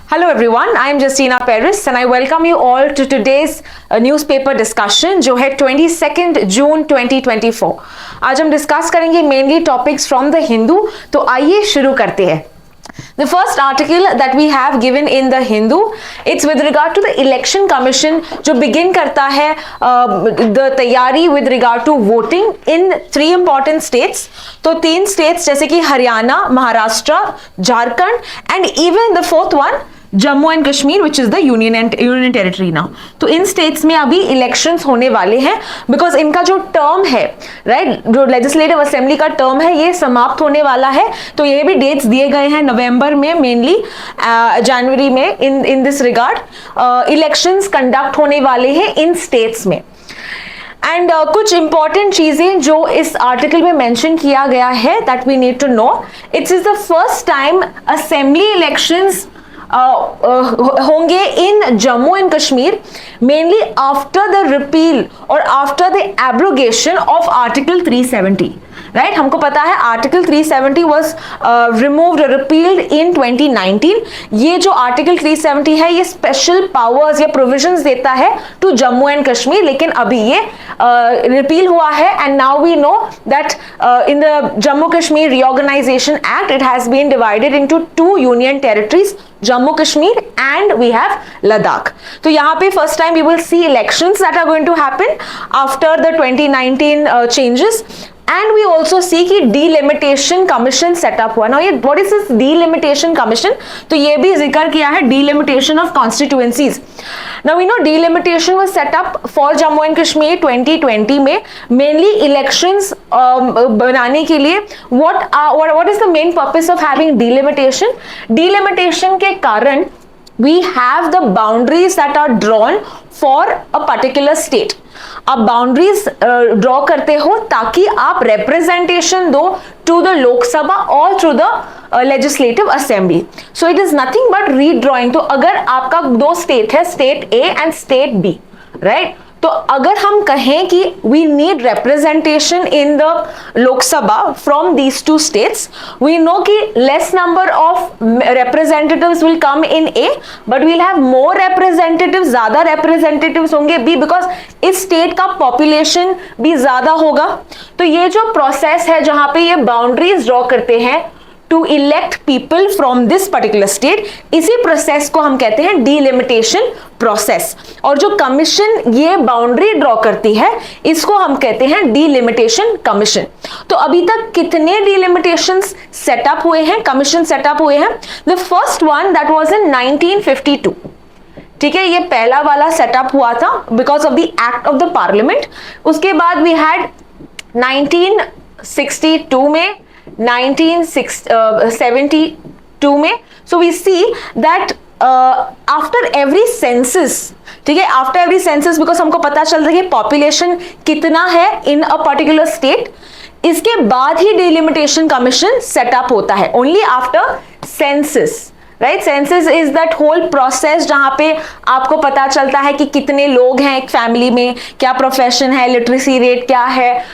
Hello everyone, I am Justina Paris and I welcome you all to today's newspaper discussion जो है 22 जून 2024। आज हम discuss करेंगे mainly topics from the Hindu. तो आइए शुरू करते हैं। The first article that we have given in the Hindu, it's with regard to the election commission जो begin करता है the तैयारी with regard to voting in 3 important states। तो 3 states जैसे कि Haryana, Maharashtra, Jharkhand and even the 4th one Jammu and Kashmir which is the union territory now. तो इन states में अभी इलेक्शंस होने वाले हैं बिकॉज इनका जो टर्म है राइट जो लेजिस्लेटिव असेंबली का टर्म है ये समाप्त होने वाला है। तो ये भी डेट्स दिए गए हैं नवंबर में, मेनली जनवरी में in this regard elections conduct होने वाले हैं इन स्टेट्स में। एंड कुछ इंपॉर्टेंट चीजें जो इस आर्टिकल में मेंशन किया गया है that we need to know. Its is the first time assembly elections होंगे in Jammu and Kashmir mainly after the repeal और after the abrogation of article 370 right. हमको पता है article 370 was removed repealed in 2019। ये जो आर्टिकल 370 है ये स्पेशल पावर्स या प्रोविजंस देता है टू जम्मू एंड कश्मीर, लेकिन अभी ये रिपील हुआ है and now we know that in the Jammu Kashmir reorganisation act it has been divided into 2 union territories, Jammu Kashmir and we have Ladakh. तो यहाँ पे first time we will see elections that are going to happen after the 2019 changes. And we also see कि delimitation commission setup हुआ। Now ये what is this delimitation commission? तो ये भी जिक्र किया है delimitation of constituencies. Now we know delimitation was setup for Jammu and Kashmir 2020 में मेनली इलेक्शंस बनाने के लिए। What is the main purpose of having delimitation? Delimitation के कारण we have the boundaries that are drawn for a particular state। आप boundaries draw करते हो ताकि आप रिप्रेजेंटेशन दो टू द लोकसभा और through the legislative assembly. So it is nothing but redrawing. तो अगर आपका 2 स्टेट है, state A and state B right, तो अगर हम कहें कि we need representation in the Lok Sabha from these 2 states, we know कि less number of representatives will come in A but we'll have more representatives, ज्यादा रिप्रेजेंटेटिव्स होंगे B because इस state का पॉपुलेशन भी ज्यादा होगा। तो ये जो प्रोसेस है जहां पे ये बाउंड्रीज ड्रॉ करते हैं to elect people from this particular state, इसी प्रोसेस को हम कहते हैं डीलिमिटेशन प्रोसेस। और जो कमीशन ये बाउंड्री ड्रॉ करती है इसको हम कहते हैं डीलिमिटेशन कमीशन। तो अभी तक कितने डीलिमिटेशन सेटअप हुए हैं, कमीशन सेटअप हुए हैं? The first one that was in 1952। ठीक है, ये पहला वाला सेटअप हुआ था because of the act of the parliament. उसके बाद वी हैड 1962 में, 1972 में। So we see that after every census, ठीक है, आफ्टर एवरी सेंसस बिकॉज हमको पता चल रहा है कि पॉपुलेशन कितना है इन अ पर्टिकुलर स्टेट, इसके बाद ही डिलिमिटेशन कमीशन सेटअप होता है, only after census right. Census is that whole process जहां पे आपको पता चलता है कि कितने लोग हैं एक फैमिली में, क्या प्रोफेशन है, लिटरेसी रेट क्या है,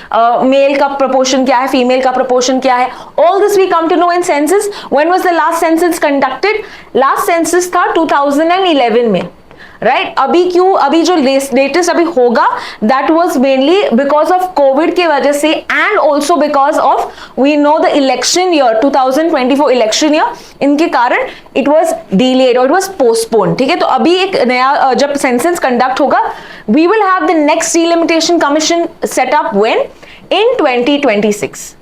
मेल का प्रोपोर्शन क्या है, फीमेल का प्रोपोर्शन क्या है। All this we come to know in census. When was the last census conducted? Last census था 2011 में राइट। अभी जो लेटेस्ट अभी होगा that was mainly because of Covid के वजह से and also because of we know the election year 2024 election year, इनके कारण इट वाज डिलेड और इट वाज पोस्टपोन। ठीक है, तो अभी एक नया जब सेंसस कंडक्ट होगा we will have the next delimitation commission setup when in 2026।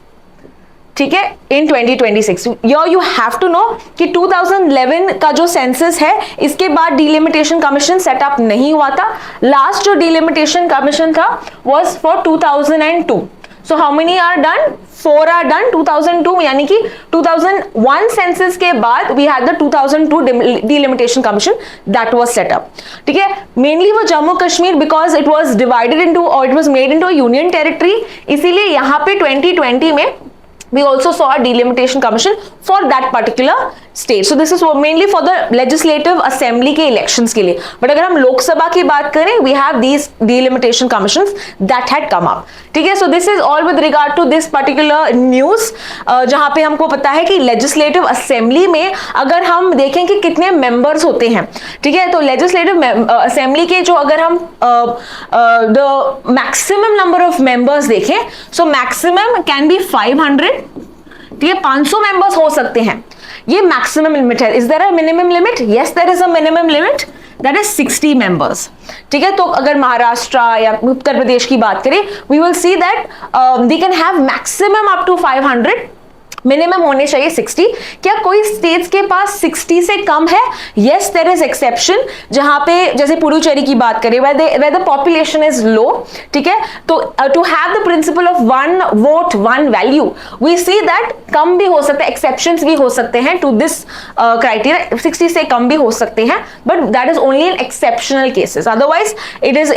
ठीक है, इन 2026। यू हैव टू नो कि 2011 का जो सेंसस है इसके बाद डीलिमिटेशन कमीशन सेटअप नहीं हुआ था। लास्ट जो डीलिमिटेशन कमीशन था was for 2002। So how many are done? 4 are done 2002, यानी कि 2001 सेंसस के बाद we had the 2002 delimitation commission that was set up. ठीक है, मेनली वो Jammu Kashmir because it was divided into और it was made into a union territory, इसीलिए यहाँ पे 2020 में we also saw a delimitation commission for that particular state. So this is mainly for the legislative assembly के elections के लिए. But अगर हम लोकसभा की बात करें, we have these delimitation commissions that had come up. ठीक है, so this is all with regard to this particular news, जहां पे हमको पता है कि legislative assembly में अगर हम देखें कि कितने members होते हैं, ठीक है, तो legislative assembly के जो अगर हम the maximum number of members देखें, so maximum can be 500, ठीक है, 500 members हो सकते हैं, ये मैक्सिमम लिमिट है. Is there a minimum limit? Yes, there is a minimum limit, that is 60 members. ठीक है, तो अगर महाराष्ट्र या उत्तर प्रदेश की बात करें, we will see that they can have maximum up to 500, minimum होने चाहिए 60. क्या कोई स्टेट्स के पास 60 से कम है? यस, देयर इज एक्सेप्शन, जहां पे जैसे पुडुचेरी की बात करें, where the population is low, ठीक है, तो to have the principle of one vote one value, we see that कम भी हो सकते हैं, एक्सेप्शंस भी हो सकते हैं to this criteria, 60 से कम भी हो सकते हैं, but that is only in exceptional cases. Otherwise it is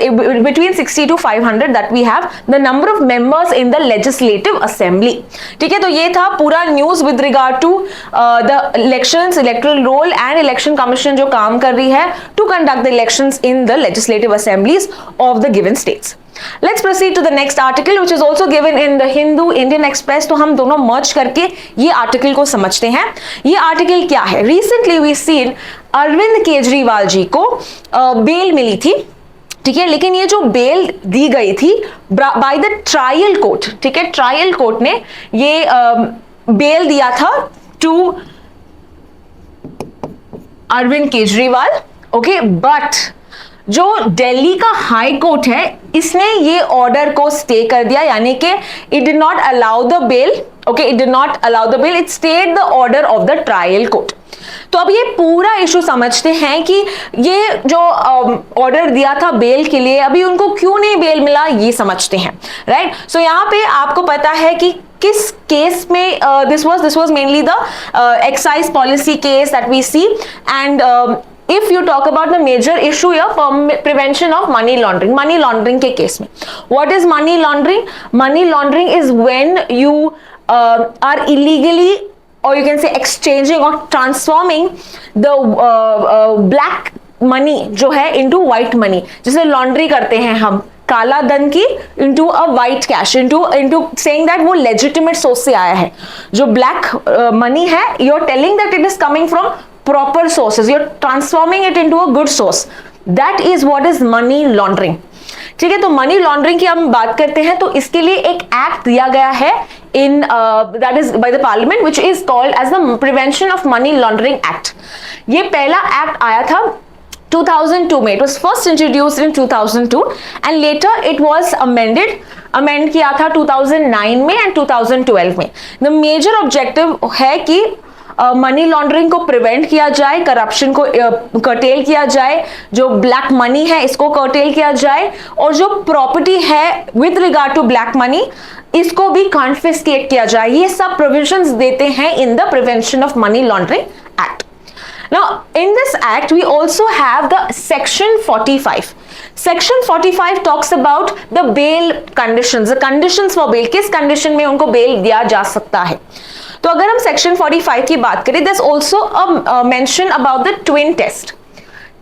between 60 to 500 that we have the number of members in the legislative assembly. ठीक है, तो ये था पूरा news with regard to the elections, electoral roll and election commission जो काम कर रही है to conduct the elections in the legislative assemblies of the given states. Let's proceed to the next article which is also given in the Hindu, Indian Express. तो हम दोनों मर्ज करके ये आर्टिकल को समझते हैं. ये आर्टिकल क्या है? Recently we seen Arvind Kejriwal ji को बेल मिली थी, ठीक है, लेकिन ये जो बेल दी गई थी बाय द ट्रायल कोर्ट, ठीक है, ट्रायल कोर्ट ने ये बेल दिया था to Arvind Kejriwal. Okay, but जो दिल्ली का हाई कोर्ट है, इसने ये ऑर्डर को स्टे कर दिया, यानी कि it did not allow the bail. Okay, it did not allow the bail, it stayed the order of the trial court. तो अब ये पूरा इशू समझते हैं कि ये जो ऑर्डर दिया था बेल के लिए, अभी उनको क्यों नहीं बेल मिला, ये समझते हैं, राइट. सो यहाँ पे आपको पता है कि किस केस में this was mainly the excise policy case that we see. And if you talk about the major issue here, prevention of money laundering के केस में, what is money laundering? Money laundering is when you are illegally, or you can say exchanging or transforming the black money जो है into white money. जैसे laundry करते हैं हम काला धन की into a white cash, into saying that वो legitimate source से आया है. जो black money है, you're telling that it is coming from proper sources, you're transforming it into a good source. That is what is money laundering. ठीक है, तो money laundering की हम बात करते हैं तो इसके लिए एक एक्ट दिया गया है in that is by the parliament which is called as the prevention of money laundering act. ये पहला एक्ट आया था 2002 में. It was first introduced in 2002 and later it was amend किया था 2009 में एंड 2012 में. द मेजर ऑब्जेक्टिव है कि मनी लॉन्ड्रिंग को प्रिवेंट किया जाए, करप्शन को कर्टेल किया जाए, जो ब्लैक मनी है इसको कर्टेल किया जाए, और जो प्रॉपर्टी है with regard to black money इसको भी कॉन्फिस्केट किया जाए. ये सब प्रोविजंस देते हैं in the prevention of money laundering act. Now, in this act, we also have the Section 45. Section 45 talks about the bail conditions. The conditions for bail. किस condition में उनको bail दिया जा सकता है? तो अगर हम Section 45 की बात करें, there's also a mention about the twin test.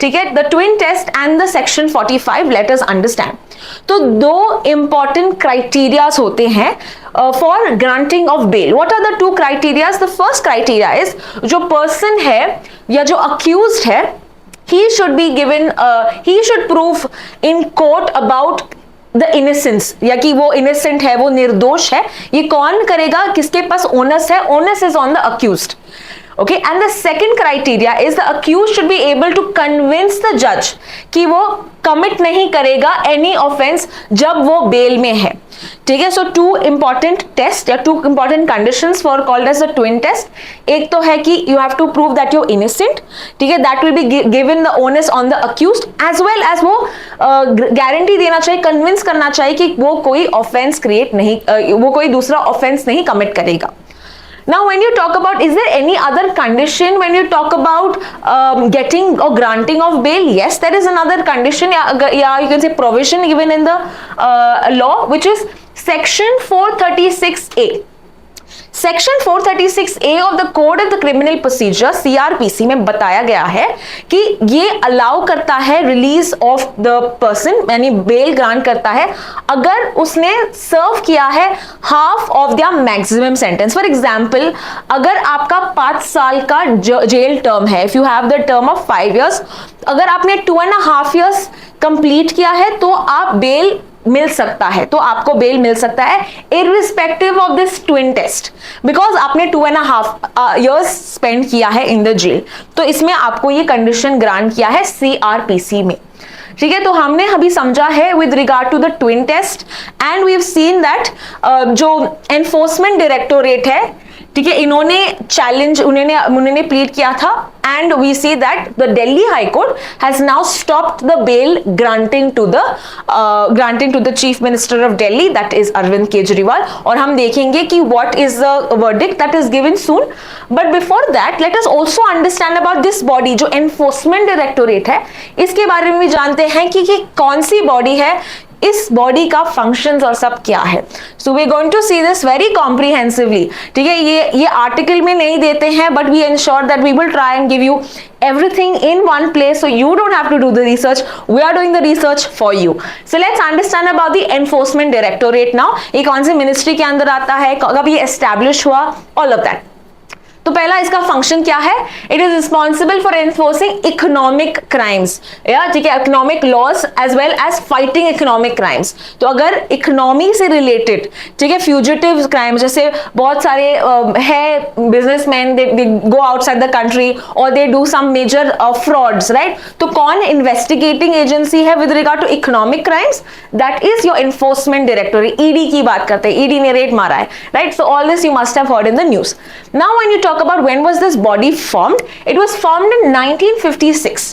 ठीक है, the twin test and the Section 45. Let us understand. तो दो important criteria होते हैं for granting of bail. What are the two criteria? The first criteria is जो person है या जो accused है, he should be given he should prove in court about the innocence, या कि वो innocent है, वो निर्दोष है. ये कौन करेगा? किसके पास onus है? Onus is on the accused. Okay, and the second criteria is the accused should be able to convince the judge कि वो commit नहीं करेगा any offense जब वो bail में है. ठीक है, so two important tests या two important conditions for called as the twin test. एक तो है कि you have to prove that you're innocent. ठीक है, that will be given the onus on the accused as well as वो guarantee देना चाहिए, convince करना चाहिए कि वो कोई offense create नहीं, वो कोई दूसरा offense नहीं commit करेगा. Now, when you talk about, is there any other condition when you talk about getting or granting of bail? Yes, there is another condition, yeah, you can say provision given in the law, which is Section 436A. Section 436A of the code of the criminal procedure CRPC में बताया गया है कि ये allow करता है release of the person, यानी bell grant करता है अगर उसने सर्व किया है half of the maximum sentence. For example, अगर आपका 5 साल का जेल टर्म है, if you have the term of 5 years, अगर आपने 2.5 years कंप्लीट किया है तो आप बेल मिल सकता है, तो आपको बेल मिल सकता है irrespective of this twin test, because आपने 2.5 years स्पेंड किया है इन द जेल। तो इसमें आपको ये कंडीशन ग्रांट किया है CRPC में। ठीक है, तो हमने अभी समझा है with regard to the twin test, and we have seen that जो एनफोर्समेंट डायरेक्टोरेट है, ठीक है, इन्होंने चैलेंज, उन्होंने प्लीड किया था, and we see that the Delhi high court has now stopped the bail granting to the chief minister of Delhi, that is Arvind Kejriwal. और हम देखेंगे कि what is the verdict that is given soon. But before that let us also understand about this body, जो enforcement directorate है, इसके बारे में भी जानते हैं कि कौन सी बॉडी है, इस बॉडी का फंक्शंस और सब क्या है। So we are going to see this very comprehensively. ठीक है, ये आर्टिकल में नहीं देते हैं, but we ensure that we will try and give you everything in one place, so you don't have to do the research, we are doing the research for you. So let's understand about the enforcement directorate now. ये कौन सी ministry के अंदर आता है, कब ये establish हुआ, all of that. तो पहला इसका फंक्शन क्या है, it is responsible for enforcing economic crimes, या ठीक है, economic loss as well as fighting economic crimes. तो अगर इकोनॉमी से रिलेटेड, ठीक है, फ्यूजिटिव क्राइम्स, जैसे बहुत सारे है businessman, they go outside the country और they do some major frauds, right. तो कौन इन्वेस्टिगेटिंग एजेंसी है with regard to economic crimes, that is your enforcement directorate. ED की बात करते हैं, ईडी ने रेड मारा है, राइट। So all this you must have heard in the news. Now when you talk about when was this body formed, it was formed in 1956,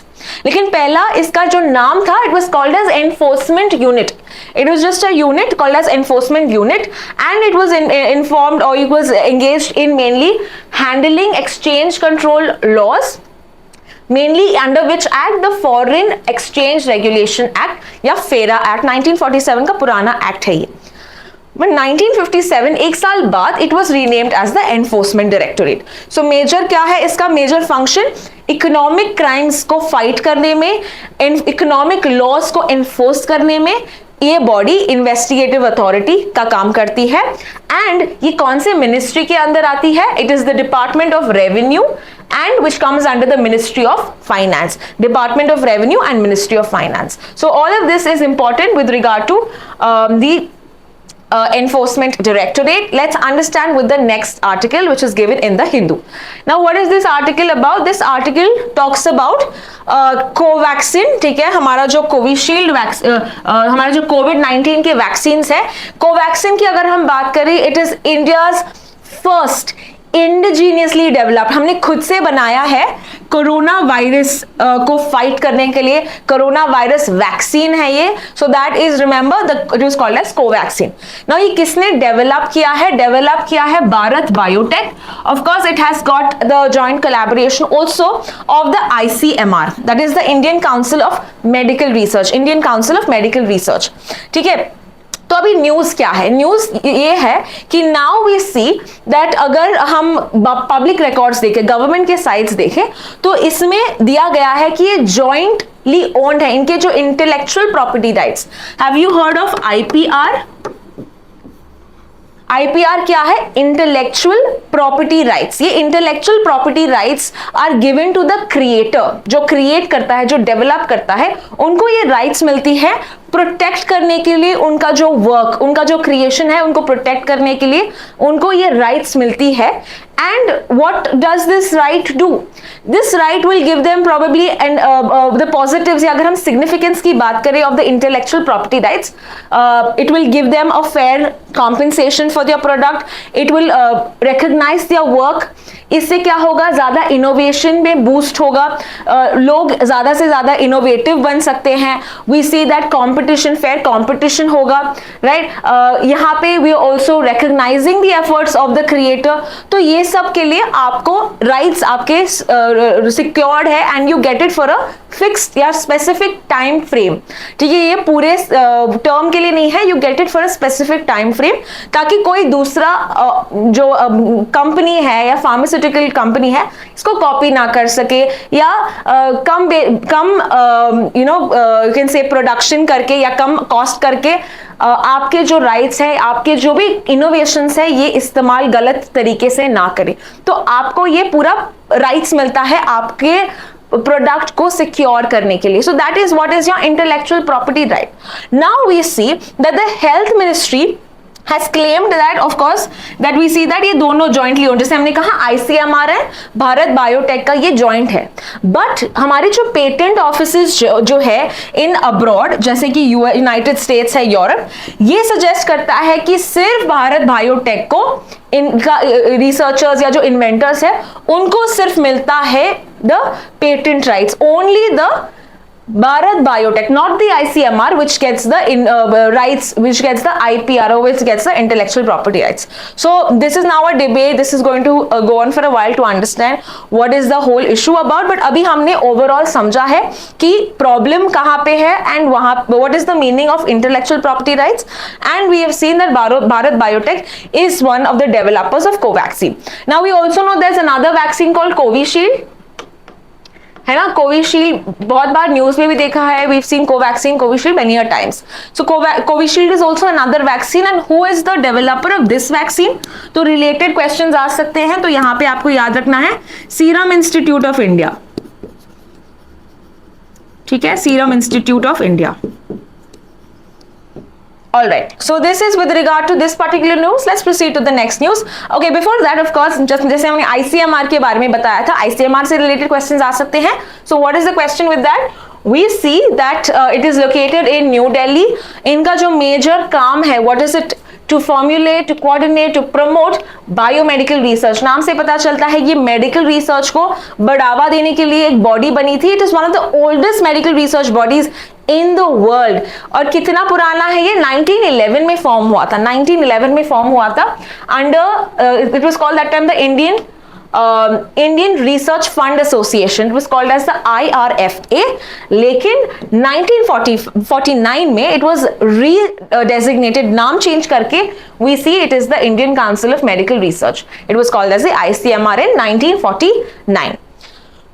लेकिन पहला इसका जो नाम था, it was called as enforcement unit. It was just a unit called as enforcement unit, and it was informed, or it was engaged in mainly handling exchange control laws, mainly under which act, the Foreign Exchange Regulation Act या FERA Act, 1947 का पुराना act है ये। But 1957, एक साल बाद, it was renamed as the Enforcement Directorate. So major क्या है इसका मेजर फंक्शन, इकोनॉमिक क्राइम्स को फाइट करने में, इकोनॉमिक लॉस को एनफोर्स करने में ये बॉडी इन्वेस्टिगेटिव अथॉरिटी का काम करती है। एंड ये कौन से मिनिस्ट्री के अंदर आती है, it is the department of revenue and which comes under the Ministry of Finance, Department of Revenue and Ministry of Finance. So all of this is important with regard to the Enforcement Directorate. Let's understand with the next article which is given in the Hindu. Now what is this article about? This article talks about Covaxin, ठीक है, हमारा जो Covishield हमारा जो कोविड-19 के vaccine है, Covaxin की अगर हम बात करें, it is India's first indigenously developed, हमने खुद से बनाया है कोरोना वायरस को फाइट करने के लिए, कोरोना वायरस वैक्सीन है ये। So that is, remember, it is called as Covaxin. Now ये किसने डेवलप किया है, डेवलप किया है Bharat Biotech. Of course it has got the joint collaboration also of the ICMR, that is the Indian council of medical research, Indian council of medical research, ठीक है। तो अभी न्यूज क्या है, न्यूज ये है कि नाउ वी सी दैट अगर हम पब्लिक रिकॉर्ड्स देखें, गवर्नमेंट के साइट्स देखें, तो इसमें दिया गया है कि ये जॉइंटली ओन्ड है, इनके जो intellectual property rights. Have you heard of IPR? IPR क्या है, इंटेलेक्चुअल प्रॉपर्टी राइट्स। ये intellectual property rights are given to the creator, जो क्रिएट करता है, जो डेवलप करता है, उनको ये राइट्स मिलती है प्रोटेक्ट करने के लिए, उनका जो वर्क, उनका जो क्रिएशन है, उनको प्रोटेक्ट करने के लिए उनको ये राइट्स मिलती है। And what does this right do? This right will give them probably and the positives, या अगर हम significance की बात करें of the intellectual property rights, it will give them a fair compensation for their product, it will recognize their work। इससे क्या होगा, ज्यादा इनोवेशन में बूस्ट होगा, लोग ज्यादा से ज्यादा इनोवेटिव बन सकते हैं। We see that competition, fair competition होगा, राइट। यहाँ पे we are also recognising the efforts of the creator. तो ये सब के लिए आपको राइट्स आपके सिक्योर्ड है, and you get it for a fixed या स्पेसिफिक टाइम फ्रेम, ठीक है, ये पूरे टर्म के लिए नहीं है, you get it for a specific time frame, ताकि कोई दूसरा जो कंपनी है या फार्मास्यूटिकल कंपनी है इसको कॉपी ना कर सके, या कम यू कैन से प्रोडक्शन करके या कम कॉस्ट करके आपके जो राइट्स है, आपके जो भी इनोवेशंस है, ये इस्तेमाल गलत तरीके से ना करें। तो आपको ये पूरा राइट्स मिलता है आपके प्रोडक्ट को सिक्योर करने के लिए। So that is what is your intellectual property right. Now we see that the health ministry has claimed that, of course, that we see that ये दोनों jointly owned, जैसे हमने कहा ICMR है, भारत बायोटेक का ये joint है, but हमारे जो पेटेंट ऑफिसेज जो है इन अब्रॉड, जैसे कि यूनाइटेड स्टेट्स है, यूरोप, ये सजेस्ट करता है कि सिर्फ भारत बायोटेक को, इनका रिसर्चर्स या जो इन्वेंटर्स है उनको सिर्फ मिलता है the patent rights, only the Bharat Biotech, not the ICMR, which gets the rights, which gets the IPR, which gets the intellectual property rights. So this is now a debate. This is going to go on for a while to understand what is the whole issue about. But अभी हमने overall समझा है कि problem कहाँ पे है and वहाँ what is the meaning of intellectual property rights. And we have seen that Bharat Biotech is one of the developers of Covaxin. Now we also know there's another vaccine called Covishield, है ना। Covishield बहुत बार news में भी देखा है, we've seen Covaxin, Covishield many a times. So Covishield is also another vaccine, and who is the developer of this vaccine? तो related questions आ सकते हैं, तो यहाँ पे आपको याद रखना है सीरम इंस्टीट्यूट ऑफ इंडिया, ठीक है, serum institute of India. All right, so this is with regard to this particular news. Let's proceed to the next news. Okay, before that, of course, just जैसे हमने ICMR के बारे में बताया था, ICMR से related questions आ सकते हैं. So what is the question with that? We see that it is located in New Delhi. इनका जो major काम है, what is it? To formulate, to coordinate, to promote biomedical research. नाम से पता चलता है ये मेडिकल रिसर्च को बढ़ावा देने के लिए एक बॉडी बनी थी. It is one of the oldest medical research bodies in the world. और कितना पुराना है ये? 1911 में फॉर्म हुआ था. 1911 में फॉर्म हुआ था under, it was called that time the Indian Research Fund Association. It was called as the IRFA. लेकिन 1949 में it was re-designated, नाम चेंज करके we see it is the Indian Council of Medical Research. It was called as the ICMR in 1949.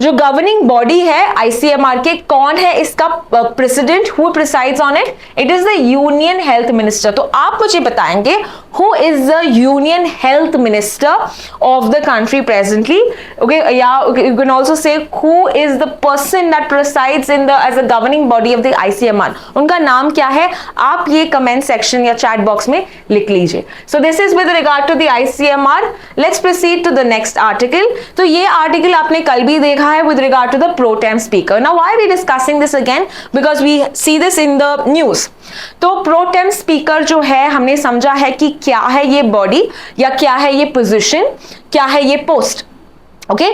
जो governing body है ICMR के, कौन है इसका president? Who presides on it? It is the union health minister. तो आप मुझे बताएंगे who is the union health minister of the country presently. Okay, या you can also say who is the person that presides in the as a governing body of the ICMR. उनका नाम क्या है? आप ये कमेंट सेक्शन या chat box में लिख लीजिए. So this is with regard to the ICMR. Let's proceed to the next article. तो ये आर्टिकल आपने कल भी देखा है with regard to the pro tem speaker. Now why are we discussing this again? Because we see this in the news. तो pro tem speaker जो है, हमने समझा है कि क्या है ये बॉडी या क्या है ये पोजीशन, क्या है ये post. Okay,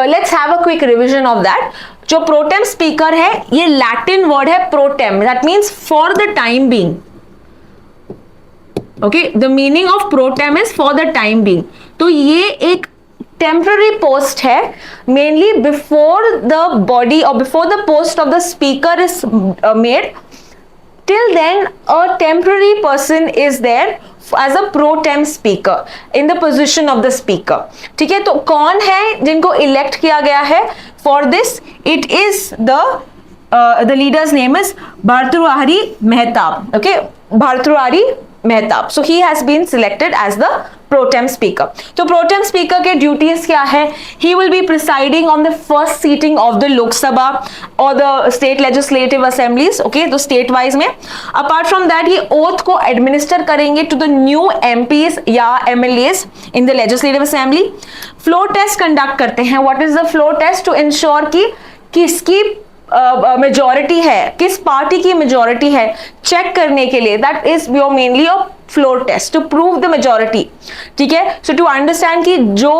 let's have a quick revision of that. जो pro tem speaker है, ये लैटिन वर्ड है pro tem, that means for the time being. Okay, the meaning of pro tem is for the time being. तो ये एक temporary post है, mainly before the body और before the post of the speaker is made. Till then a temporary person is there as a pro tem speaker in the position of the speaker. ठीक है, तो कौन है जिनको elect किया गया है for this? It is the leader's name is Bhartruhari Mahtab. Okay, Bhartruhari Mahtab. So he has been selected as the pro tem speaker. तो pro tem speaker के duties क्या है? He will be presiding on the first seating of the Lok Sabha or the state legislative assemblies. Okay, तो state wise में. Apart from that, ये oath को administer करेंगे to the new MPs या MLAs in the legislative assembly. Floor test conduct करते हैं. What is the floor test? To ensure कि किसकी मेजॉरिटी है, किस पार्टी की मेजॉरिटी है, चेक करने के लिए. That is your mainly your floor test to prove the majority. ठीक है, सो टू अंडरस्टैंड कि जो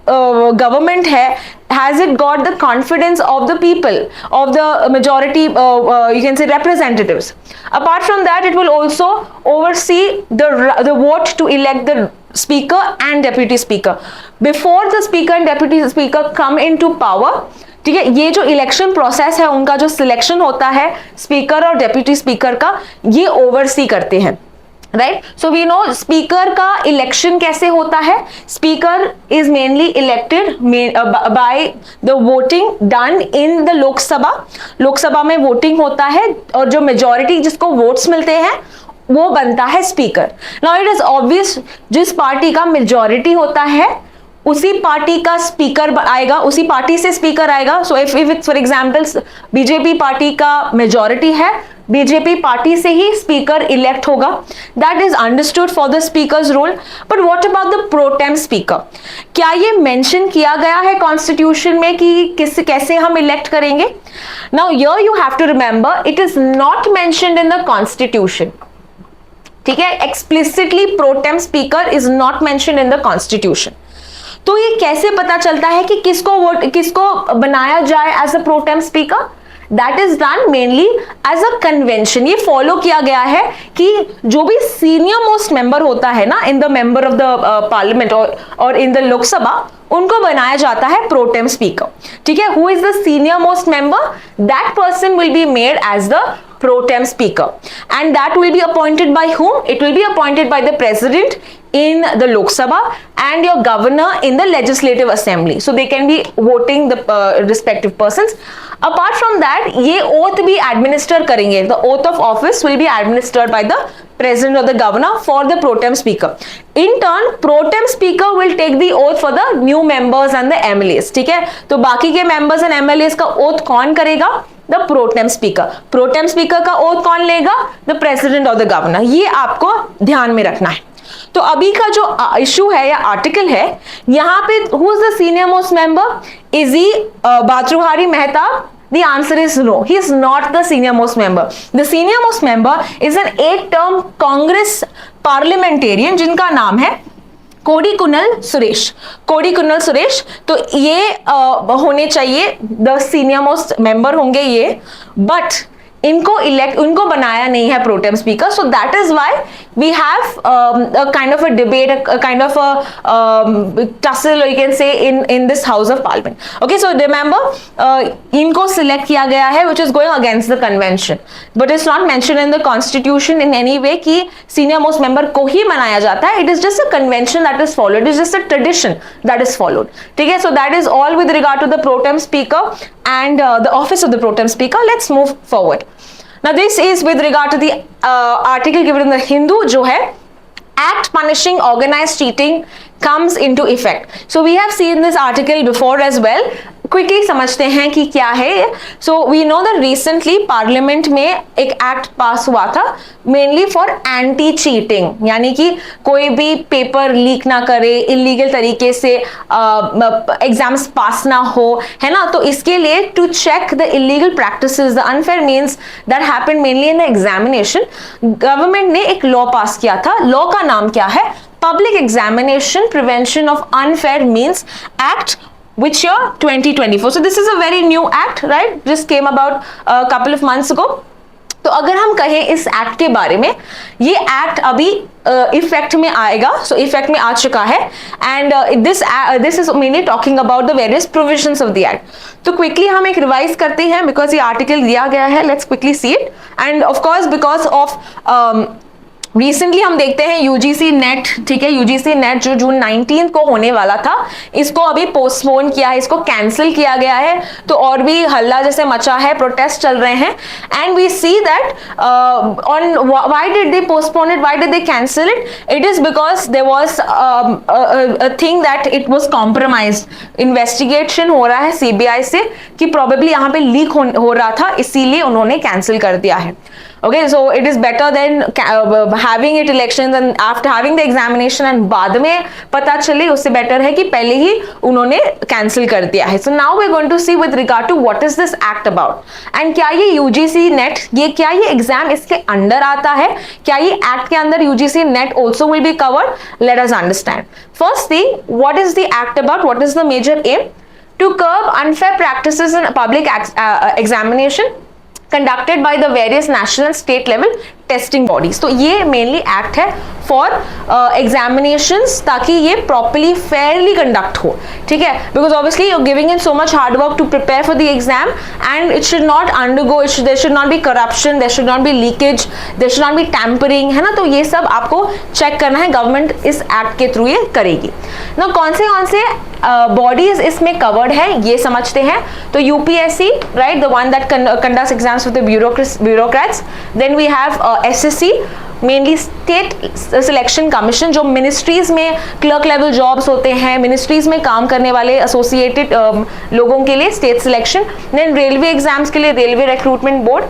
गवर्नमेंट है, has it got the confidence of the people, of the majority, you can say representatives. Apart from that, it will also oversee the vote to elect the speaker and deputy speaker. Before the speaker and deputy speaker come into power, ठीक है, ये जो election process है उनका जो selection होता है speaker और डेप्यूटी स्पीकर का, ये ओवरसी करते हैं, right. So we know speaker का इलेक्शन कैसे होता है। Speaker is mainly elected by the voting done in the Lok Sabha. Lok Sabha में वोटिंग होता है और जो मेजॉरिटी जिसको वोट्स मिलते हैं वो बनता है speaker. Now it is obvious, जिस पार्टी का मेजॉरिटी होता है उसी पार्टी का स्पीकर आएगा, उसी पार्टी से स्पीकर आएगा। So if it's for example BJP party का मेजॉरिटी है, बीजेपी पार्टी से ही स्पीकर इलेक्ट होगा। That is understood for the speaker's role. But what about the pro tem speaker? क्या ये मेंशन किया गया है कॉन्स्टिट्यूशन में कि कैसे हम इलेक्ट करेंगे? Now here you have to remember, it is not mentioned in the constitution, ठीक है। Explicitly pro tem speaker is not mentioned in the constitution. तो ये कैसे पता चलता है कि किसको बनाया जाए as a pro tem speaker? That is done mainly as a convention. ये फॉलो किया गया है कि जो भी सीनियर मोस्ट मेंबर होता है ना in the member of the parliament और इन द लोकसभा, उनको बनाया जाता है प्रोटेम स्पीकर, ठीक है। Who is the senior most member? That person will be made as the pro-tem speaker, and that will be appointed by whom? It will be appointed by the president in the Lok Sabha and your governor in the legislative assembly. So they can be voting the respective persons. Apart from that, ये oath भी administer करेंगे. The oath of office will be administered by the president or the governor for the pro-tem speaker. In turn, pro-tem speaker will take the oath for the new members and the MLAs. ठीक है, तो बाकी के members and MLAs का oath कौन करेगा? The pro tem speaker. Pro tem speaker का oath कौन लेगा? द प्रेसिडेंट और द गवर्नर। ये आपको ध्यान में रखना है। तो अभी का जो इशू है या आर्टिकल है, यहाँ पे who is the senior most member? Is he Bhartruhari Mahtab? The answer is no. He is not the senior most member. The senior most member is an 8-term Congress parliamentarian जिनका नाम है कोडीकुन्नल सुरेश। कोडीकुन्नल सुरेश, तो ये होने चाहिए द सीनियर मोस्ट मेंबर होंगे ये, but उनको बनाया नहीं है pro tem speaker. So that is why we have kind of a debate, kind of a tussle you can say in this house of parliament. Okay, so remember इनको select किया गया है which is going against the convention, but it's not mentioned in the constitution in any way कि senior most member को ही बनाया जाता है। It is just a convention that is followed, it is just a tradition that is followed, ठीक है। So that is all with regard to the pro tem speaker and the office of the pro-tem speaker. Let's move forward. Now this is with regard to the article given in the Hindu, जो है act punishing organized cheating comes into effect. So we have seen this article before as well. Quickly समझते हैं कि क्या है। So we know that recently parliament में एक act पास हुआ था मेनली फॉर एंटी चीटिंग, यानी कि कोई भी पेपर लीक ना करे, इलीगल तरीके से एग्जाम्स पास ना हो, है ना। तो इसके लिए to check the illegal practices, the unfair means that happened mainly in the examination, government ने एक लॉ पास किया था। लॉ का नाम क्या है? Public examination prevention of unfair means act, which year? 2024. So this is a very new act, right? Just came about a couple of months ago. तो अगर हम कहें इस एक्ट के बारे में, ये एक्ट अभी इफेक्ट में आएगा। सो इफेक्ट में आ चुका है and this is mainly talking about the various provisions of the act. तो क्विकली हम एक रिवाइज करते हैं बिकॉज ये आर्टिकल दिया गया है। Let's quickly see it end of course because of recently हम देखते हैं यूजीसी नेट, ठीक है, यूजीसी नेट जो जून 19 को होने वाला था, इसको अभी पोस्टपोन किया है, इसको कैंसिल किया गया है। तो और भी हल्ला जैसे मचा है, प्रोटेस्ट चल रहे हैं and we see that on why did they postpone it, why did they cancel it? It is because there was a thing that it was compromised. Investigation हो रहा है सीबीआई से कि प्रोबेबली यहाँ पे लीक हो रहा था, इसीलिए उन्होंने कैंसिल कर दिया है। Okay, so it is better than having it elections and after having the examination and बाद में पता चले, उससे better है कि पहले ही उन्होंने cancel कर दिया है। So now we're going to see with regard to what is this act about and क्या ये UGC net, ये क्या ये exam इसके अंदर आता है, क्या ये act के अंदर UGC net also will be covered? Let us understand. First thing, what is the act about? What is the major aim? To curb unfair practices in public examination conducted by the various national and state level testing bodies. तो ये mainly act है for examinations, ताकि ये properly fairly conduct हो, ठीक है, because obviously you giving in so much hard work to prepare for the exam and it should not undergo, there should not be corruption, there should not be leakage, there should not be tampering, है ना। तो ये सब आपको check करना है, government इस act के थ्रू ये करेगी ना। कौन से बॉडीज इसमें कवर्ड है ये समझते हैं। तो UPSC, right, the one that conducts exams for the bureaucrats, then we have SSC, mainly state selection commission, जो मिनिस्ट्रीज में क्लर्क लेवल जॉब्स होते हैं, मिनिस्ट्रीज में काम करने वाले एसोसिएटेड लोगों के लिए state selection. Then railway exams के लिए रेलवे रिक्रूटमेंट बोर्ड।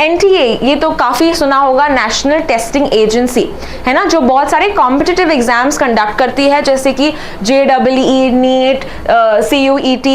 एनटीए, ये तो काफी सुना होगा, नेशनल टेस्टिंग एजेंसी, है ना, जो बहुत सारे कॉम्पिटिटिव एग्जाम्स कंडक्ट करती है, जैसे कि JEE, NEET, CUET,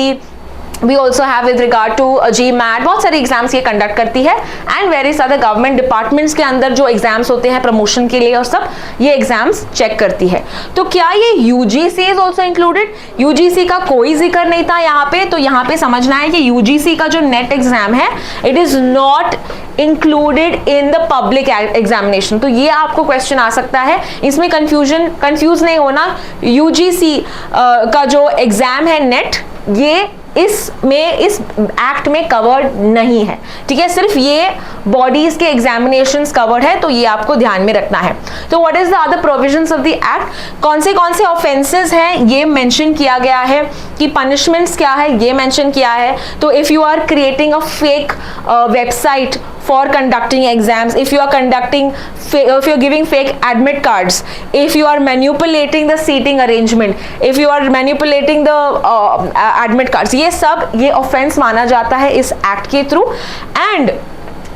we also have with regard to GMAT, बहुत सारे एग्जाम्स ये कंडक्ट करती है, and various other government departments के अंदर जो एग्जाम्स होते हैं प्रमोशन के लिए और सब, ये एग्जाम्स चेक करती है। तो क्या ये UGC is also included? UGC का कोई जिक्र नहीं था यहाँ पे, तो यहाँ पे समझना है कि यूजीसी का जो नेट एग्जाम है, it is not included in the public examination. तो ये आपको क्वेश्चन आ सकता है, इसमें कंफ्यूज नहीं होना। यूजीसी का जो एग्जाम है नेट, ये इस एक्ट में कवर्ड नहीं है, ठीक है, सिर्फ ये बॉडीज के एग्जामिनेशंस कवर्ड है, तो ये आपको ध्यान में रखना है। तो what is the other provisions of the act? कौन से ऑफेंसेस हैं ये मेंशन किया गया है, कि पनिशमेंट्स क्या है ये मेंशन किया है। तो if you are creating a fake website for conducting exams, if you are giving fake admit cards, if you are manipulating the seating arrangement, if you are manipulating the admit cards, ये सब ये offense माना जाता है इस act के through. And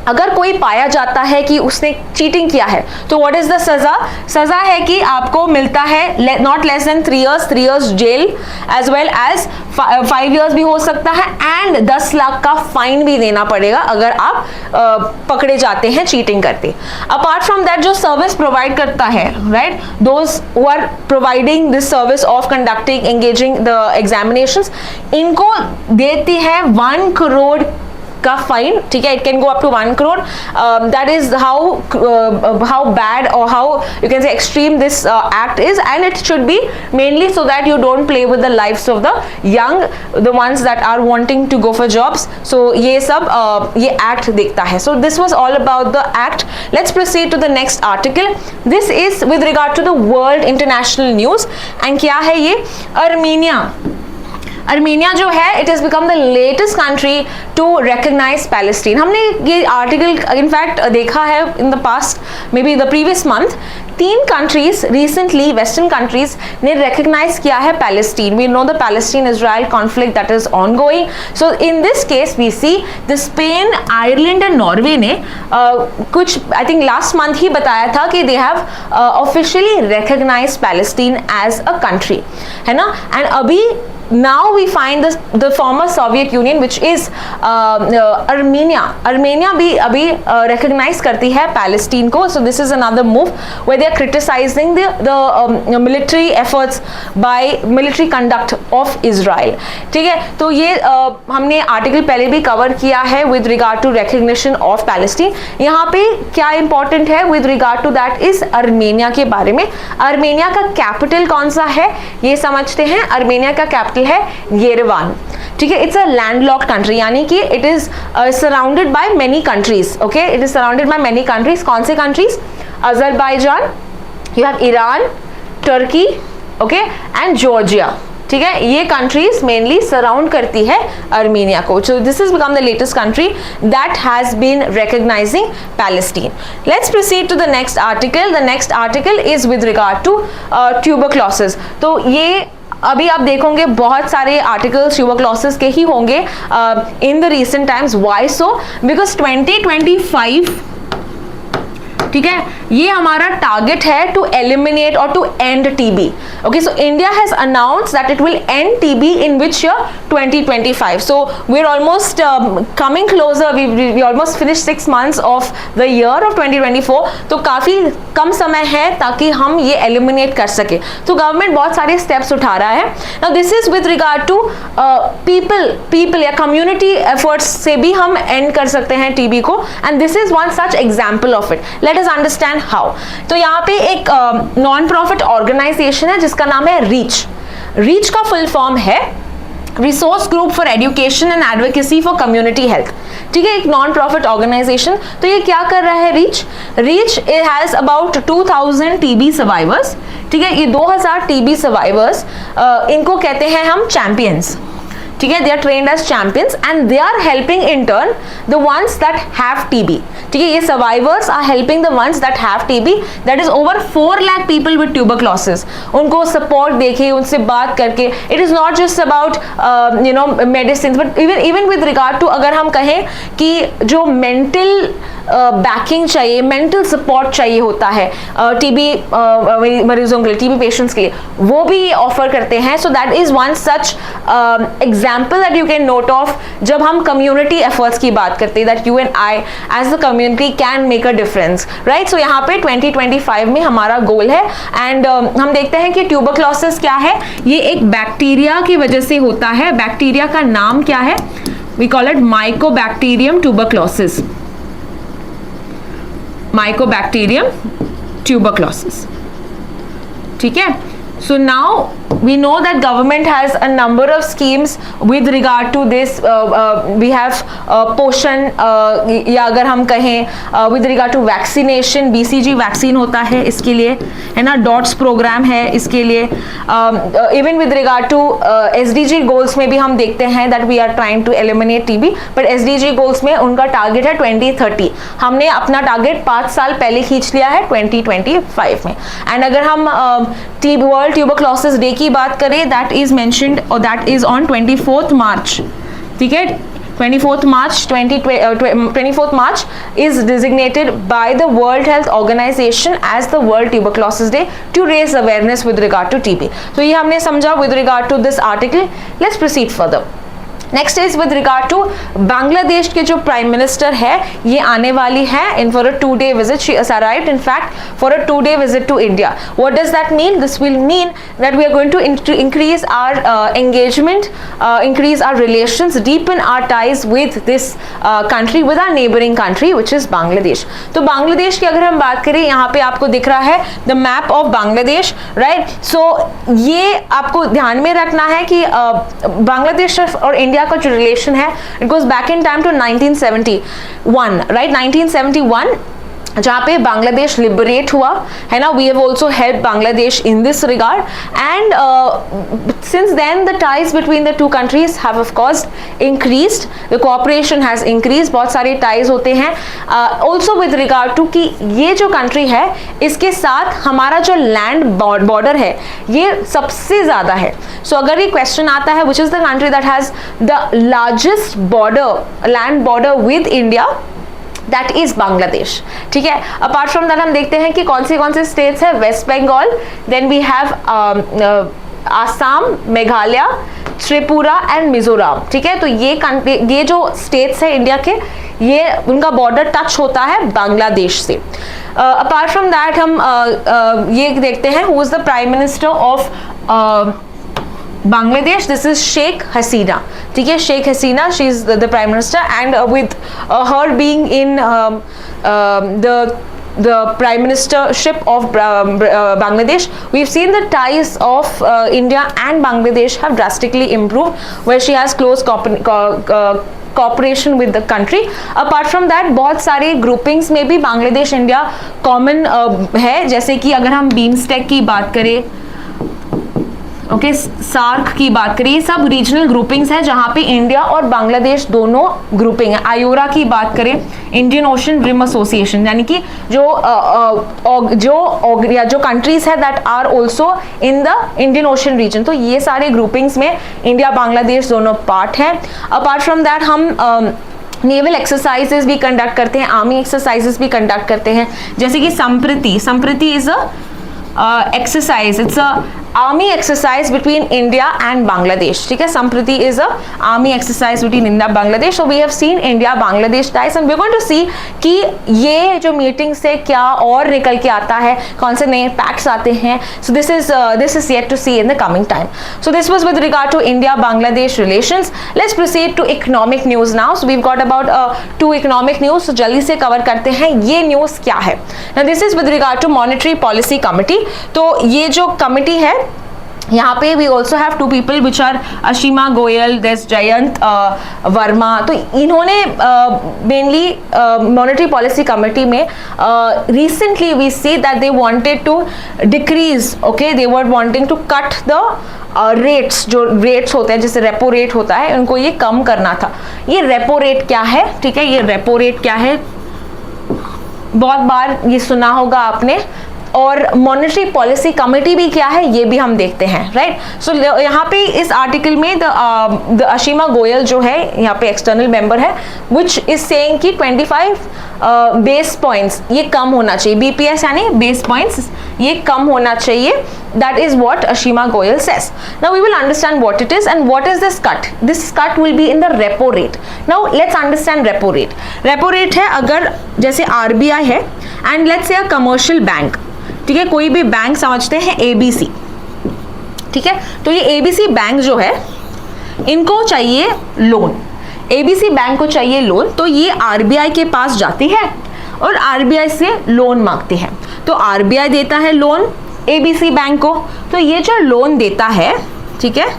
अगर कोई पाया जाता है कि उसने चीटिंग किया है, तो व्हाट इज द सजा? सजा है कि आपको मिलता है not less than 3 years jail, as well as 5 years भी हो सकता है, एंड 10 लाख का फाइन भी देना पड़ेगा अगर आप पकड़े जाते हैं चीटिंग करते। अपार्ट फ्रॉम दैट, जो सर्विस प्रोवाइड करता है, right, those who are providing this service of conducting engaging the examinations, इनको देती है 1 crore का फाइन, ठीक है, it can go up to 1 crore। That is how bad और how you can say extreme this act is, and it should be mainly so that you don't play with the lives of the young, the ones that are wanting to go for jobs. So ये सब ये act देखता है। So this was all about the act. Let's proceed to the next article. This is with regard to the world international news, and क्या है ये? Armenia जो है, it has become the latest country to recognise Palestine. हमने ये article in fact देखा है in the past, may be the previous month, 3 countries recently, western countries ने रिकॉग्नाइज किया है Palestine. We know the Palestine Israel conflict that is ongoing. So in this case we see the Spain, Ireland and Norway ने कुछ I think last month ही बताया था कि they have officially recognize Palestine as a country, है ना। And अभी now we find the former Soviet Union which is Armenia भी अभी recognize करती है पैलेस्टीन को। So this is another move where they are criticizing the military efforts by military conduct of Israel, ठीक है। तो ये हमने आर्टिकल पहले भी कवर किया है with regard to recognition of Palestine। यहाँ पे क्या इंपॉर्टेंट है with regard to that is Armenia के बारे में। अर्मेनिया का कैपिटल कौन सा है ये समझते हैं। अर्मेनिया का कैपिटल है येरेवान, ठीक है। इट्स अ लैंडलॉक्ड कंट्री, यानी कि it is surrounded by many countries, okay, it is surrounded by many countries. कौन से countries? Azerbaijan, you have Iran, Turkey, okay, and Georgia, ठीक है। ये कंट्रीज मेनली सराउंड करती है अर्मेनिया को। So this is become the latest country that has been recognizing Palestine. Let's proceed to the next article. The next article is with regard to tuberculosis. तो ये अभी आप देखोगे बहुत सारे आर्टिकल्स ट्यूबरक्लोसिस के ही होंगे in the recent times. Why so? Because 2025, ठीक है, ये हमारा टारगेट है टू एलिमिनेट और to end TB. Okay, so India has announced that it will end TB in which year? 2025. So we are almost coming closer, we almost finish 6 months of the year of 2024। तो काफी कम समय है ताकि हम ये eliminate कर सके। तो गवर्नमेंट बहुत सारे स्टेप्स उठा रहा है। Now this is with regard to people या कम्युनिटी एफर्ट्स से भी हम एंड कर सकते हैं टीबी को, and this is one such example of it. Let us understand how. तो यहाँ पे एक नॉन प्रॉफिट ऑर्गेनाइजेशन है जिसका नाम है रीच। रीच का फुल फॉर्म है resource group for education and advocacy for community health. ठीक है, एक नॉन प्रॉफिट ऑर्गेनाइजेशन। तो ये क्या कर रहा है reach? Reach it has about 2000 TB survivors. ठीक है, ये 2000 टीबी सर्वाइवर्स, इनको कहते हैं हम चैंपियंस। ठीक है, they are trained as champions and they are helping in turn the ones that have TB. ठीक है, ये survivors are helping the ones that have TB, that is over 4 lakh people with tuberculosis. उनको support देके, उनसे बात करके, it is not just about you know medicine, but even with regard to अगर हम कहें कि जो मेंटल बैकिंग चाहिए, मेंटल सपोर्ट चाहिए होता है टीबी मरीजों के लिए, टीबी पेशेंट्स के लिए, वो भी ऑफर करते हैं। So that is one such example that you can note of जब हम कम्युनिटी एफर्ट्स की बात करते हैं, that you and I as the community can make a difference, right. So यहाँ पे 2025 में हमारा गोल है एंड हम देखते हैं कि ट्यूबरक्लोसिस क्या है। ये एक बैक्टीरिया की वजह से होता है। बैक्टीरिया का नाम क्या है? We call it mycobacterium tuberculosis. Mycobacterium tuberculosis. ठीक है, so now we know that government has a number of schemes with regard to this. We have पोषण, या अगर हम कहें with regard to vaccination, BCG vaccine होता है इसके लिए, है ना, डॉट्स प्रोग्राम है इसके लिए। Even with regard to SDG goals में भी हम देखते हैं that we are trying to eliminate TB, but SDG goals में उनका टारगेट है 2030। हमने अपना टारगेट 5 साल पहले खींच लिया है 2025 में। एंड अगर हम वर्ल्ड ट्यूबरक्लोसिस डे की बात करें, दैट इज मेंशन्ड और दैट इज ऑन 24th मार्च। ठीक है, 24th March is designated by the World Health Organization as the World Tuberculosis Day to raise awareness with regard to TB. So ये हमने समझा with regard to this article. Let's proceed further. Next is with regard to Bangladesh के जो prime minister है, ये आने वाली है in for a 2-day visit. She has arrived in fact for a 2-day visit to India. What does that mean? This will mean that we are going to increase our engagement, increase our relations, deepen our ties with this country, with our neighboring country which is Bangladesh. तो बांग्लादेश की अगर हम बात करें, यहाँ पे आपको दिख रहा है the map of Bangladesh, right. So ये आपको ध्यान में रखना है कि बांग्लादेश और इंडिया का जो रिलेशन है, it goes back in time to 1971, right. 1971 जहाँ पे बांग्लादेश लिबरेट हुआ है ना। We have also help Bangladesh in this regard and since then the ties between the two countries have of course increased, the cooperation has increased. बहुत सारे ties होते हैं also with regard to कि ये जो कंट्री है इसके साथ हमारा जो लैंड बॉर्डर है ये सबसे ज्यादा है। सो अगर ये क्वेश्चन आता है which is the country that has the largest border, land border with India, that is Bangladesh. ठीक है, अपार्ट फ्रॉम दैट हम देखते हैं कि कौन से स्टेट्स है। West Bengal, then we have Assam, Meghalaya, Tripura and Mizoram. ठीक है, तो ये जो स्टेट्स है इंडिया के, ये उनका बॉर्डर टच होता है बांग्लादेश से। अपार्ट फ्रॉम दैट हम ये देखते हैं who is the prime minister of Bangladesh. This is Sheikh Hasina. ठीक है, Sheikh Hasina, she is the prime minister, and with her being in the prime ministership of Bangladesh, we've seen the ties of India and Bangladesh have drastically improved, where she has close cooperation with the country. Apart from that, बहुत सारे groupings में भी Bangladesh India common है, जैसे कि अगर हम BIMSTEC की बात करें, ओके, सार्क की बात करें, ये सब रीजनल ग्रुपिंग्स हैं जहां पे इंडिया और बांग्लादेश दोनों ग्रुपिंग है। आयोरा की बात करें, इंडियन ओशन रिम एसोसिएशन, यानी कि जो कंट्रीज है that are also in the Indian Ocean region, तो ये सारे ग्रुपिंग्स में इंडिया बांग्लादेश दोनों पार्ट हैं। अपार्ट फ्रॉम दैट हम नेवल एक्सरसाइजेस भी कंडक्ट करते हैं, आर्मी एक्सरसाइजेस भी कंडक्ट करते हैं, जैसे कि संप्रति is a exercise, it's a army exercise between India and Bangladesh. ठीक है, Sampriti is a army exercise between India and Bangladesh. So we have seen India Bangladesh ties and we're going to see कि ये जो meeting से क्या और निकल के आता है, कौन से नए पैक्ट्स आते हैं. So this is yet to see in the coming time. So this was with regard to India Bangladesh relations. Let's proceed to economic news now. So we've got about 2 economic news. So जल्दी से cover करते हैं ये news क्या है. Now this is with regard to Monetary Policy Committee. तो ये जो कमिटी है यहाँ पे we also have 2 people which are Ashima Goyal, देस जयंत वर्मा. तो इन्होंने मेनली मॉनेटरी पॉलिसी कमेटी में recently we see that they wanted to decrease, okay, they were wanting to cut the rates. जो रेट्स होते हैं जैसे रेपो रेट होता है, उनको ये कम करना था. ये रेपो रेट क्या है, ठीक है, ये रेपो रेट क्या है बहुत बार ये सुना होगा आपने, और मॉनेटरी पॉलिसी कमेटी भी क्या है ये भी हम देखते हैं, राइट. सो यहाँ पे इस आर्टिकल में द अशीमा गोयल जो है यहाँ पे एक्सटर्नल मेंबर है, विच इज सेइंग कि 25 बेस पॉइंट्स ये कम होना चाहिए, बीपीएस यानी बेस पॉइंट्स ये कम होना चाहिए. That is what Ashima Goyal says. Now we will understand what it is and what is this cut. This cut will be in the repo rate. Now let's understand repo rate. Repo rate है अगर जैसे RBI है and let's say a commercial bank, ठीक है, कोई भी bank समझते हैं एबीसी, ठीक है, तो ये एबीसी बैंक जो है इनको चाहिए लोन, एबीसी बैंक को चाहिए लोन, तो ये आरबीआई के पास जाती है और आरबीआई से लोन मांगती है. तो आरबीआई देता है लोन एबीसी बैंक को. तो ये जो लोन देता है, ठीक है,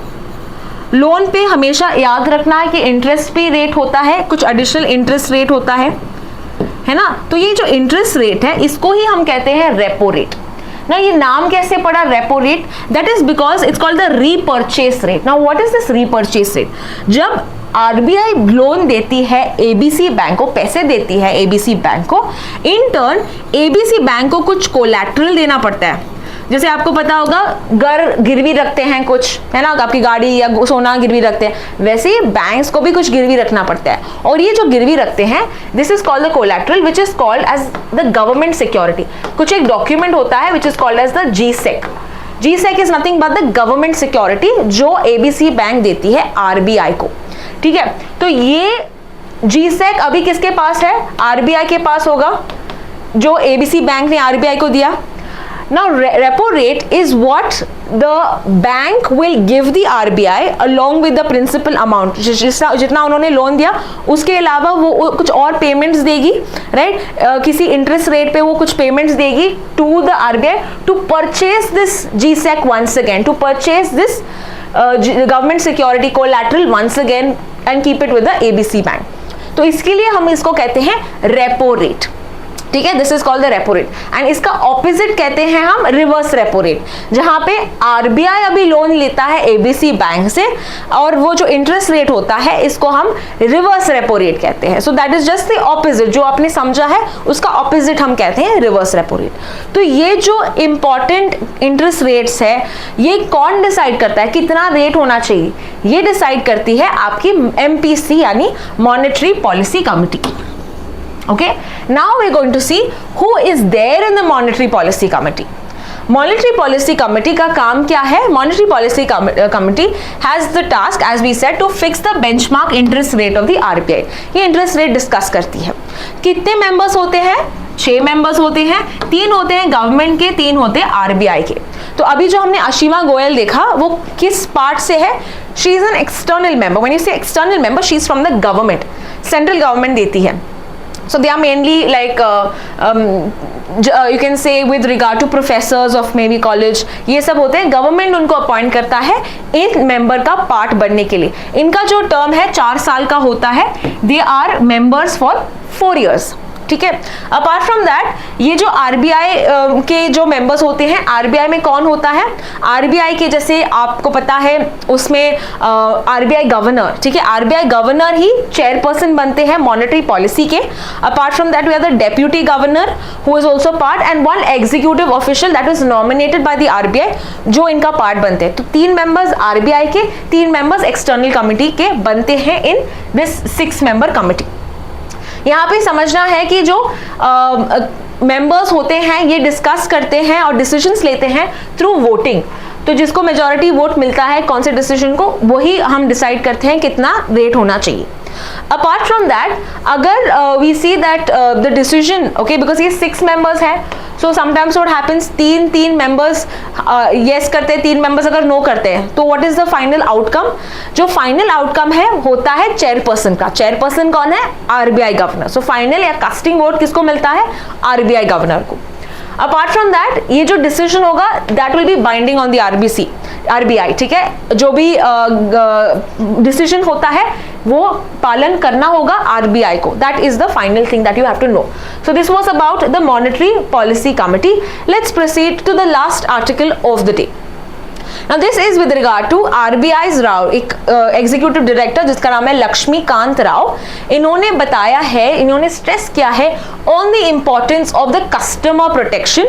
लोन पे हमेशा याद रखना है कि इंटरेस्ट भी रेट होता है, कुछ एडिशनल इंटरेस्ट रेट होता है ना. तो ये जो इंटरेस्ट रेट है इसको ही हम कहते हैं रेपो रेट. ना ये नाम कैसे पड़ा repo rate? That is because it's called the repurchase rate. Now what is this repurchase rate? जब आरबीआई लोन देती है एबीसी बैंक को, पैसे देती है एबीसी बैंक को, इन टर्न एबीसी बैंक को कुछ कोलैटरल देना पड़ता है. जैसे आपको पता होगा घर गिरवी रखते हैं कुछ, है ना, आपकी गाड़ी या सोना गिरवी रखते हैं, वैसे ही बैंक्स को भी कुछ गिरवी रखना पड़ता है. और ये जो गिरवी रखते हैं this is called the collateral which is called as the government security. कुछ एक डॉक्यूमेंट होता है which is called as the G Sec. G Sec is nothing but the government security जो एबीसी बैंक देती है आरबीआई को, ठीक है. तो ये जीसेक अभी किसके पास है? आरबीआई के पास होगा, जो एबीसी बैंक ने आरबीआई को दिया. Now repo rate is what the bank will give the RBI along with the principal amount. जितना उन्होंने लोन दिया उसके अलावा वो कुछ और पेमेंट्स देगी, राइट, किसी इंटरेस्ट रेट पे वो कुछ पेमेंट्स देगी to the RBI to purchase this GSEC once again, to purchase this government security collateral once again and keep it with the ABC bank. तो इसके लिए हम इसको कहते हैं रेपो रेट, ठीक है. This is called the repo rate. And इसका ऑपोजिट कहते हैं हम रिवर्स रेपो रेट, जहां पे आरबीआई अभी लोन लेता है एबीसी बैंक से और वो जो इंटरेस्ट रेट होता है इसको हम रिवर्स रेपो रेट कहते हैं. So that is just the opposite, जो आपने समझा है उसका ऑपोजिट हम कहते हैं रिवर्स रेपो रेट. तो ये जो इंपॉर्टेंट इंटरेस्ट रेट्स है ये कौन डिसाइड करता है, कितना रेट होना चाहिए, ये डिसाइड करती है आपकी एमपीसी यानी monetary policy committee. Okay, now we're going to see who is there in the monetary policy committee. Monetary policy committee का काम क्या है? Monetary policy committee has the task, as we said, to fix the benchmark interest rate of the RBI. ये interest rate discuss करती है. कितने members होते हैं? 6 members होते हैं, 3 होते हैं गवर्नमेंट के, 3 होते हैं आरबीआई के. तो अभी जो हमने अशीमा गोयल देखा वो किस पार्ट से है? She is an external member. When you say external member, she is from the government, central government देती है. So they are mainly like you can say with regard to professors of maybe college, ये सब होते हैं, government उनको appoint करता है एक मेंबर का पार्ट बनने के लिए. इनका जो टर्म है 4 साल का होता है. They are members for 4 years, ठीक है. अपार्ट फ्रॉम दैट ये जो आरबीआई के जो मेंबर्स होते हैं, आरबीआई में कौन होता है? आरबीआई के जैसे आपको पता है उसमें आरबीआई गवर्नर, ठीक है, आरबीआई गवर्नर ही चेयरपर्सन बनते हैं मॉनेटरी पॉलिसी के. Apart from that we are the deputy governor who is also part and one executive official that is nominated by the RBI, जो इनका पार्ट बनते हैं. तो 3 मेंबर्स आरबीआई के, 3 मेंबर्स एक्सटर्नल कमिटी के बनते हैं इन दिस 6 मेंबर कमिटी. यहाँ पे समझना है कि जो मेंबर्स होते हैं ये डिस्कस करते हैं और डिसीजंस लेते हैं थ्रू वोटिंग. तो जिसको मेजॉरिटी वोट मिलता है कौन से डिसीजन को, वही हम डिसाइड करते हैं कितना रेट होना चाहिए. Apart from that, अगर we see that the decision, okay, because ये 6 members है, so sometimes what happens, तीन members yes करते हैं, 3 members अगर no करते हैं, तो what is the final outcome? जो final outcome है होता है chairperson का. chairperson कौन है? RBI governor. so final या casting vote किसको मिलता है? RBI गवर्नर को. अपार्ट फ्रॉम दैट ये जो डिसीजन होगा that will be binding on the RBI. ठीक है, जो भी डिसीजन होता है वो पालन करना होगा RBI को. That is the final thing that you have to know. So this was about the monetary policy committee. Let's proceed to the last article of the day. Now this is with regard to RBI's राव, एक executive director जिसका नाम है लक्ष्मीकांत राव. इन्होंने बताया है, इन्होंने stress किया है on the importance of the customer protection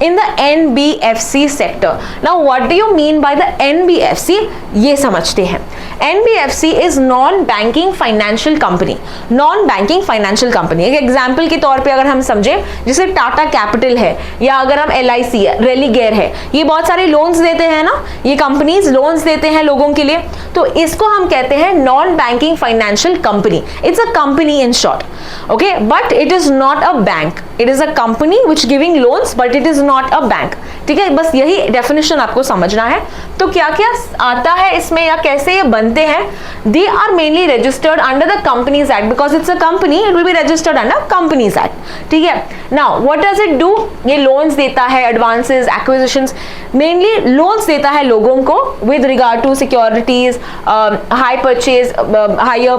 in the NBFC sector. Now what do you mean by the NBFC? ये समझते हैं. NBFC is non-banking financial company. Non-banking financial company. एक एग्जाम्पल के तौर पे अगर हम समझे, जैसे टाटा कैपिटल है या अगर हम LIC है, रेलीगेयर है, ये बहुत सारे लोन्स देते हैं ना, ये कंपनीज लोन्स देते हैं लोगों के लिए, तो इसको हम कहते हैं non banking financial company. It's a company in short. Okay, but it is not a bank. It is a company which giving loans but it is not a bank. ठीक है, बस यही डेफिनेशन आपको समझना है. तो क्या क्या आता है इसमें या कैसे ये बनते हैं? They are mainly registered under the companies act. Because it's a company, it will be registered under companies act. ठीक है, now what does it do? ये लोन्स देता है, एडवांसेस, एक्विजिशंस, मेनली लोन्स देता है लोगों को with regard to securities, hire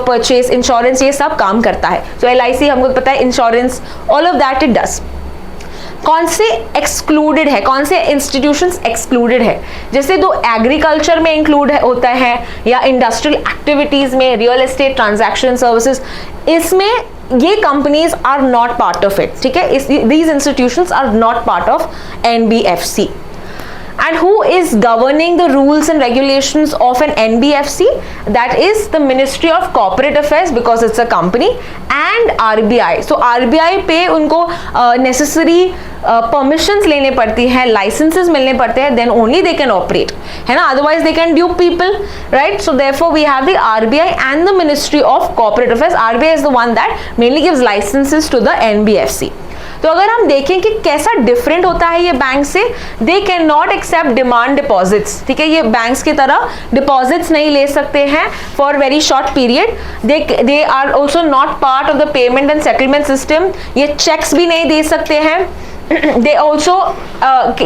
purchase, insurance, ये सब काम करता है. सो LIC हमको पता है, insurance, all of that it does. कौन से एक्सक्लूडेड है, कौन से इंस्टीट्यूशंस एक्सक्लूडेड है? जैसे तो एग्रीकल्चर में इंक्लूड होता है या इंडस्ट्रियल एक्टिविटीज में, रियल एस्टेट ट्रांजैक्शन सर्विसेज, इसमें ये companies are not part of it. ठीक है, these institutions are not part of NBFC. And who is governing the rules and regulations of an NBFC? That is the Ministry of Corporate Affairs, because it's a company, and RBI. So RBI पे उनको necessary permissions लेने पड़ती हैं, licenses मिलने पड़ते हैं, then only they can operate, है ना? Otherwise they can dupe people, right? So therefore we have the RBI and the Ministry of Corporate Affairs. RBI is the one that mainly gives licenses to the NBFC. तो अगर हम देखें कि कैसा different होता है ये बैंक से, they can not accept demand deposits. ठीक है, ये बैंक्स की तरह डिपॉजिट्स नहीं ले सकते हैं for very short period. They are also not part of the payment and settlement system. ये चेक्स भी नहीं दे सकते हैं. they also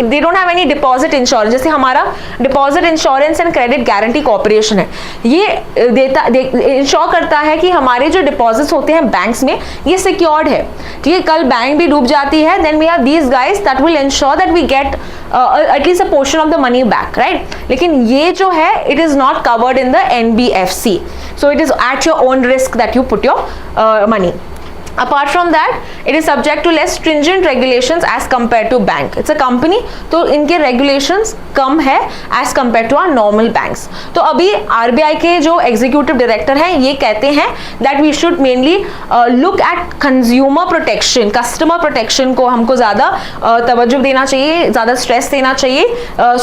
they don't have any deposit insurance. जैसे हमारा deposit insurance and credit guarantee corporation है, ये इंश्योर करता है कि हमारे जो डिपॉजिट्स होते हैं बैंक्स में ये सिक्योर्ड है. ठीक है, कल बैंक भी डूब जाती है, then we have these guys that will ensure that we get at least a portion of the money back, right? लेकिन ये जो है it is not covered in the NBFC. So it is at your own risk that you put your money. Apart from that, it is subject to less stringent regulations as compared to bank. It's a company, तो इनके regulations कम है as compared to our normal banks. तो अभी RBI के जो executive director हैं ये कहते हैं that we should mainly look at consumer protection, customer protection को हमको ज़्यादा तवज्जो देना चाहिए, ज़्यादा stress देना चाहिए,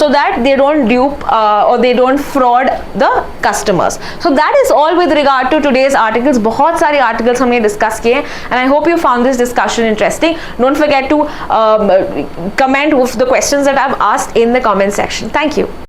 so that they don't dupe or they don't fraud the customers. So that is all with regard to today's articles. बहुत सारे articles हमने discuss किए, and I hope you found this discussion interesting. Don't forget to comment with the questions that I've asked in the comment section. Thank you.